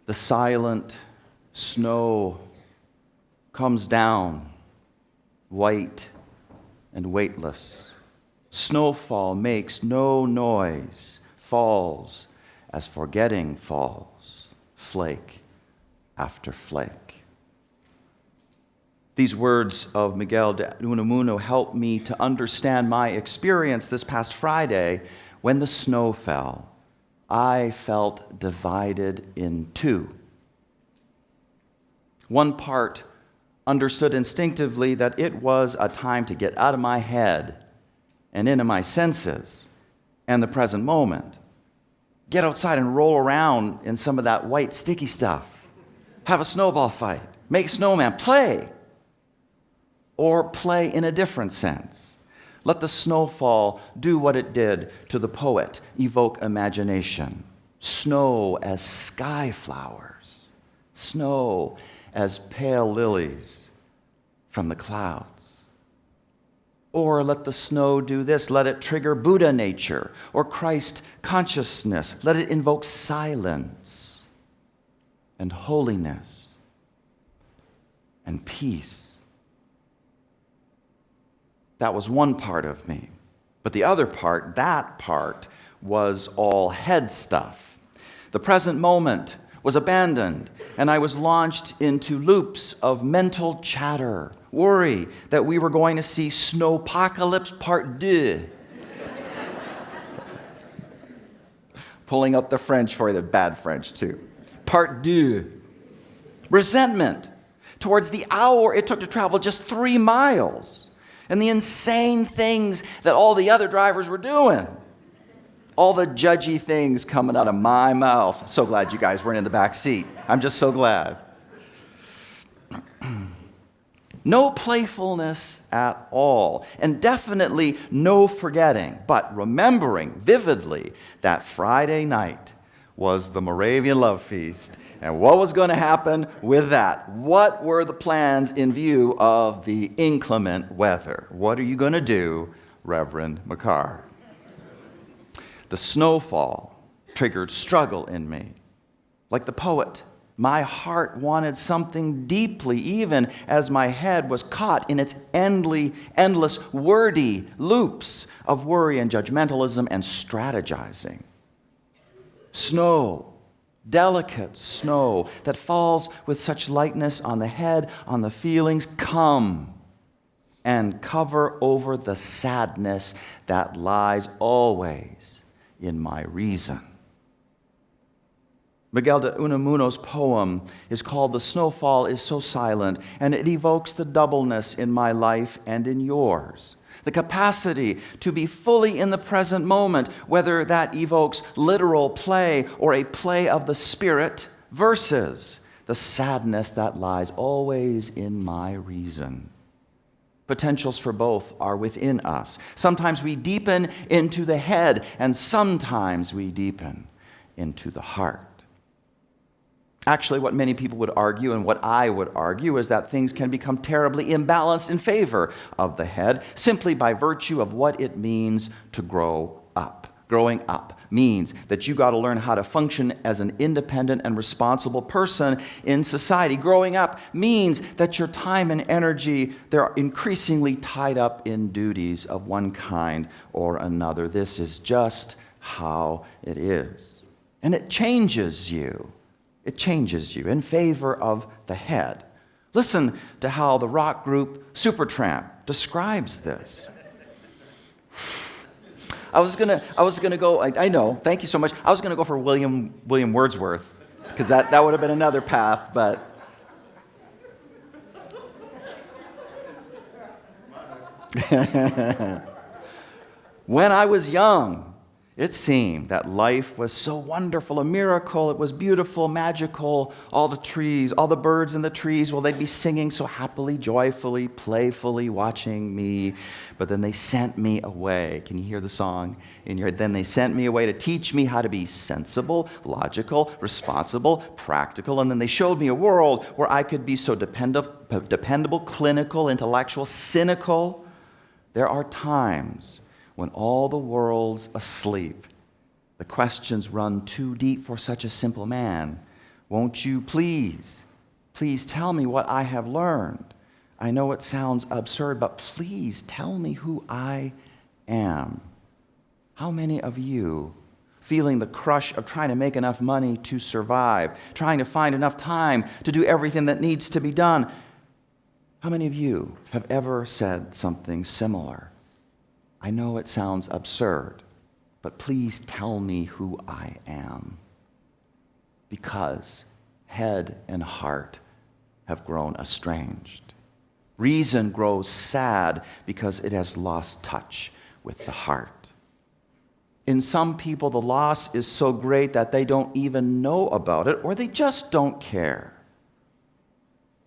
The silent snow comes down, white and weightless. Snowfall makes no noise, falls as forgetting falls, flake after flake. These words of Miguel de Unamuno help me to understand my experience this past Friday when the snow fell. I felt divided in two. One part understood instinctively that it was a time to get out of my head and into my senses and the present moment. Get outside and roll around in some of that white sticky stuff. Have a snowball fight. Make snowman. Play. Or play in a different sense. Let the snowfall do what it did to the poet, evoke imagination. Snow as sky flowers. Snow as pale lilies from the clouds. Or let the snow do this. Let it trigger Buddha nature or Christ consciousness. Let it invoke silence and holiness and peace. That was one part of me. But the other part, that part, was all head stuff. The present moment was abandoned, and I was launched into loops of mental chatter, worry that we were going to see Snowpocalypse Part 2. Pulling up the French for you, the bad French too. Part 2. Resentment towards the hour it took to travel just 3 miles, and the insane things that all the other drivers were doing. All the judgy things coming out of my mouth. I'm so glad you guys weren't in the back seat. I'm just so glad. No playfulness at all, and definitely no forgetting, but remembering vividly that Friday night was the Moravian Love Feast, and what was going to happen with that? What were the plans in view of the inclement weather? What are you going to do, Reverend Makar? The snowfall triggered struggle in me. Like the poet, my heart wanted something deeply, even as my head was caught in its endless, wordy loops of worry and judgmentalism and strategizing. Snow, delicate snow that falls with such lightness on the head, on the feelings, come and cover over the sadness that lies always in my reason. Miguel de Unamuno's poem is called "The Snowfall is So Silent," and it evokes the doubleness in my life and in yours. The capacity to be fully in the present moment, whether that evokes literal play or a play of the spirit, versus the sadness that lies always in my reason. Potentials for both are within us. Sometimes we deepen into the head, and sometimes we deepen into the heart. Actually, what many people would argue, and what I would argue, is that things can become terribly imbalanced in favor of the head simply by virtue of what it means to grow up. Growing up means that you got to learn how to function as an independent and responsible person in society. Growing up means that your time and energy, they're increasingly tied up in duties of one kind or another. This is just how it is. And it changes you. It changes you in favor of the head. Listen to how the rock group Supertramp describes this. I was gonna go. I know. Thank you so much. I was gonna go for William Wordsworth, because that would have been another path. But when I was young, it seemed that life was so wonderful, a miracle. It was beautiful, magical. All the trees, all the birds in the trees, well, they'd be singing so happily, joyfully, playfully, watching me. But then they sent me away. Can you hear the song in your head? Then they sent me away to teach me how to be sensible, logical, responsible, practical. And then they showed me a world where I could be so dependable, clinical, intellectual, cynical. There are times when all the world's asleep, the questions run too deep for such a simple man. Won't you please tell me what I have learned? I know it sounds absurd, but please tell me who I am. How many of you, feeling the crush of trying to make enough money to survive, trying to find enough time to do everything that needs to be done, how many of you have ever said something similar? I know it sounds absurd, but please tell me who I am. Because head and heart have grown estranged. Reason grows sad because it has lost touch with the heart. In some people, the loss is so great that they don't even know about it, or they just don't care.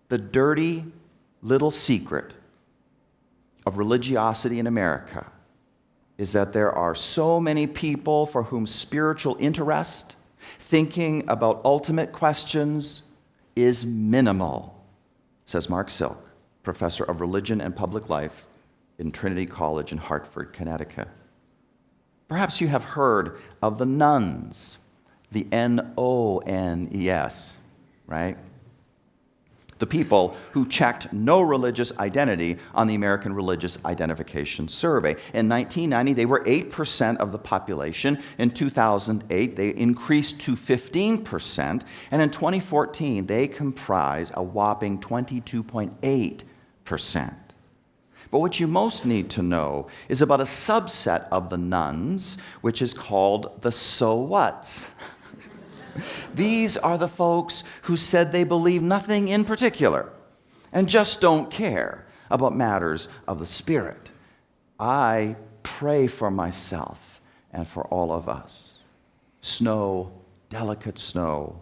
The dirty little secret of religiosity in America is that there are so many people for whom spiritual interest, thinking about ultimate questions, is minimal, says Mark Silk, professor of religion and public life in Trinity College in Hartford, Connecticut. Perhaps you have heard of the nuns, the N-O-N-E-S, right? The people who checked no religious identity on the American Religious Identification Survey. In 1990, they were 8% of the population. In 2008, they increased to 15%. And in 2014, they comprise a whopping 22.8%. But what you most need to know is about a subset of the nuns, which is called the so whats. These are the folks who said they believe nothing in particular and just don't care about matters of the Spirit. I pray for myself and for all of us. Snow, delicate snow,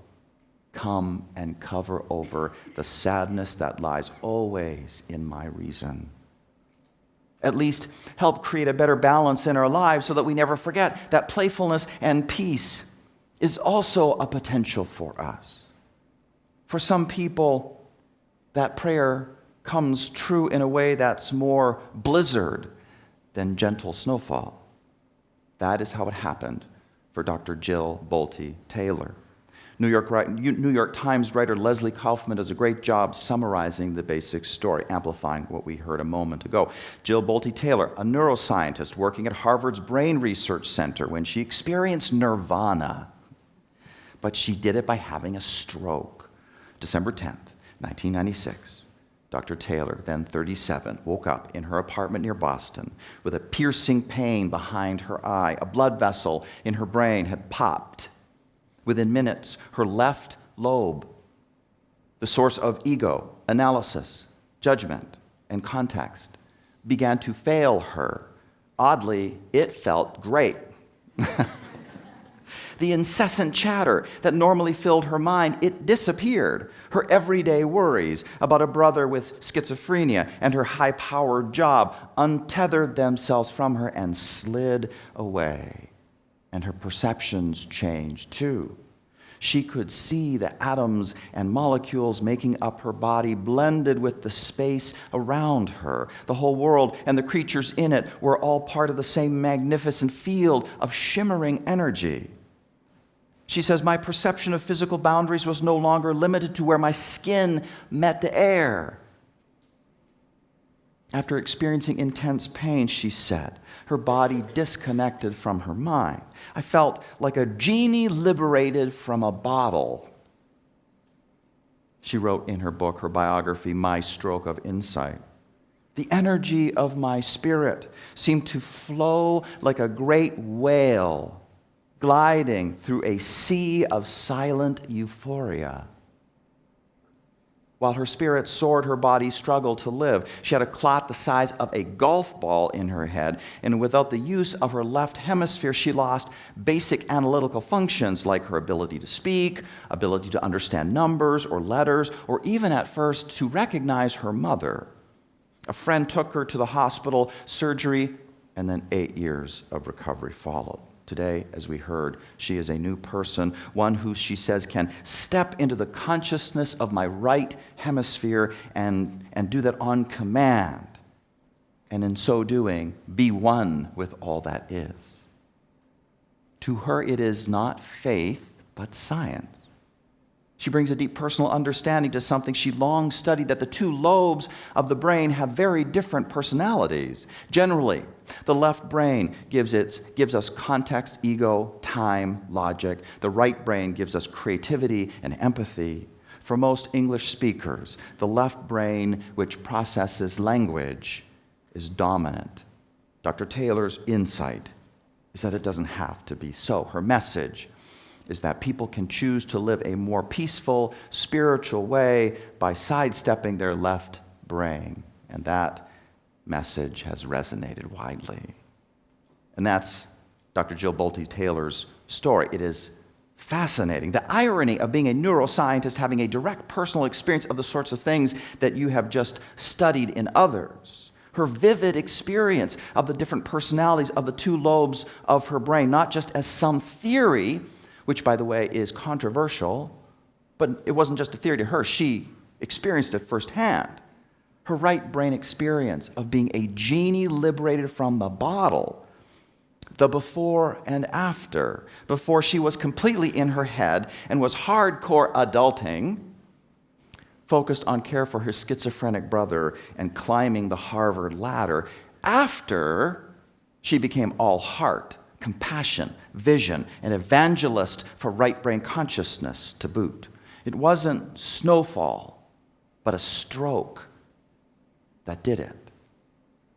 come and cover over the sadness that lies always in my reason. At least help create a better balance in our lives so that we never forget that playfulness and peace is also a potential for us. For some people, that prayer comes true in a way that's more blizzard than gentle snowfall. That is how it happened for Dr. Jill Bolte Taylor. New York Times writer Leslie Kaufman does a great job summarizing the basic story, amplifying what we heard a moment ago. Jill Bolte Taylor, a neuroscientist working at Harvard's Brain Research Center, when she experienced nirvana, but she did it by having a stroke. December 10th, 1996. Dr. Taylor, then 37, woke up in her apartment near Boston with a piercing pain behind her eye. A blood vessel in her brain had popped. Within minutes, her left lobe, the source of ego, analysis, judgment, and context, began to fail her. Oddly, it felt great. The incessant chatter that normally filled her mind, it disappeared. Her everyday worries about a brother with schizophrenia and her high-powered job untethered themselves from her and slid away. And her perceptions changed too. She could see the atoms and molecules making up her body blended with the space around her. The whole world and the creatures in it were all part of the same magnificent field of shimmering energy. She says, my perception of physical boundaries was no longer limited to where my skin met the air. After experiencing intense pain, she said, her body disconnected from her mind. I felt like a genie liberated from a bottle. She wrote in her book, her biography, My Stroke of Insight. The energy of my spirit seemed to flow like a great whale gliding through a sea of silent euphoria. While her spirit soared, her body struggled to live. She had a clot the size of a golf ball in her head, and without the use of her left hemisphere, she lost basic analytical functions like her ability to speak, ability to understand numbers or letters, or even at first to recognize her mother. A friend took her to the hospital, surgery, and then 8 years of recovery followed. Today, as we heard, she is a new person, one who she says can step into the consciousness of my right hemisphere and do that on command, and in so doing, be one with all that is. To her, it is not faith, but science. She brings a deep personal understanding to something she long studied, that the two lobes of the brain have very different personalities. Generally, the left brain gives us context, ego, time, logic. The right brain gives us creativity and empathy. For most English speakers, the left brain, which processes language, is dominant. Dr. Taylor's insight is that it doesn't have to be so. Her message is that people can choose to live a more peaceful, spiritual way by sidestepping their left brain. And that message has resonated widely. And that's Dr. Jill Bolte Taylor's story. It is fascinating. The irony of being a neuroscientist, having a direct personal experience of the sorts of things that you have just studied in others. Her vivid experience of the different personalities of the two lobes of her brain, not just as some theory, which, by the way, is controversial, but it wasn't just a theory to her. She experienced it firsthand. Her right brain experience of being a genie liberated from the bottle, the before and after, before she was completely in her head and was hardcore adulting, focused on care for her schizophrenic brother and climbing the Harvard ladder, after she became all heart, compassion, vision, an evangelist for right brain consciousness to boot. It wasn't snowfall, but a stroke that did it.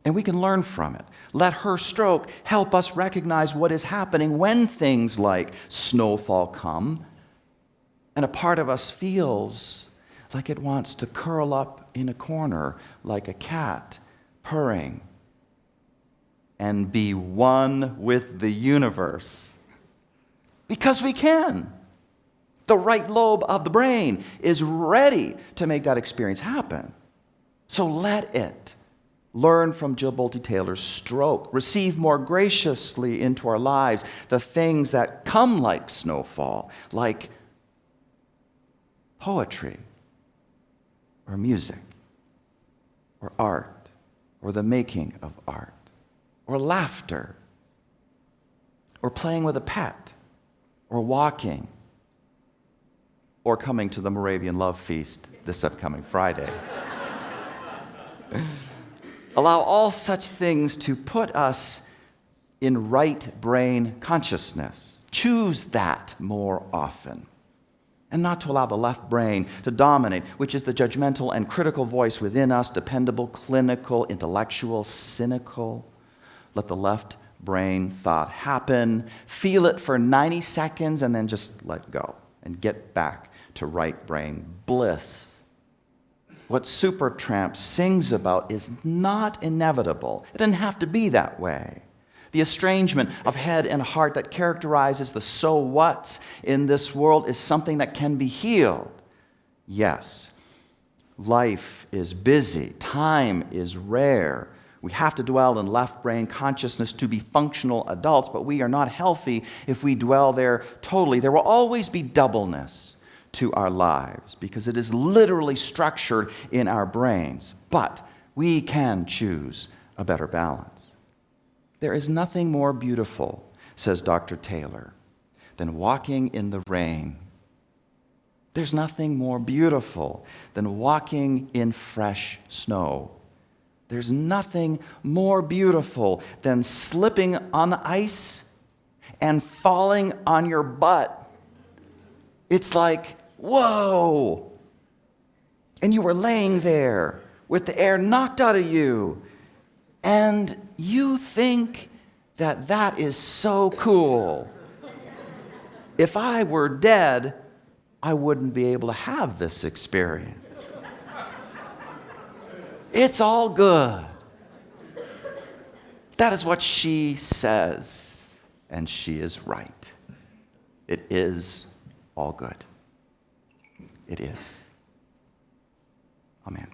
And we can learn from it. Let her stroke help us recognize what is happening when things like snowfall come, and a part of us feels like it wants to curl up in a corner like a cat, purring, and be one with the universe. Because we can. The right lobe of the brain is ready to make that experience happen. So let it. Learn from Jill Bolte Taylor's stroke. Receive more graciously into our lives the things that come like snowfall, like poetry, or music, or art, or the making of art, or laughter, or playing with a pet, or walking, or coming to the Moravian Love Feast this upcoming Friday. Allow all such things to put us in right brain consciousness. Choose that more often. And not to allow the left brain to dominate, which is the judgmental and critical voice within us, dependable, clinical, intellectual, cynical. Let the left brain thought happen. Feel it for 90 seconds and then just let go and get back to right brain bliss. What Supertramp sings about is not inevitable. It doesn't have to be that way. The estrangement of head and heart that characterizes the so whats in this world is something that can be healed. Yes, life is busy. Time is rare. We have to dwell in left brain consciousness to be functional adults, but we are not healthy if we dwell there totally. There will always be doubleness to our lives because it is literally structured in our brains. But we can choose a better balance. There is nothing more beautiful, says Dr. Taylor, than walking in the rain. There's nothing more beautiful than walking in fresh snow. There's nothing more beautiful than slipping on the ice and falling on your butt. It's like, whoa! And you were laying there with the air knocked out of you. And you think that that is so cool. If I were dead, I wouldn't be able to have this experience. It's all good. That is what she says, and she is right. It is all good. It is. Amen.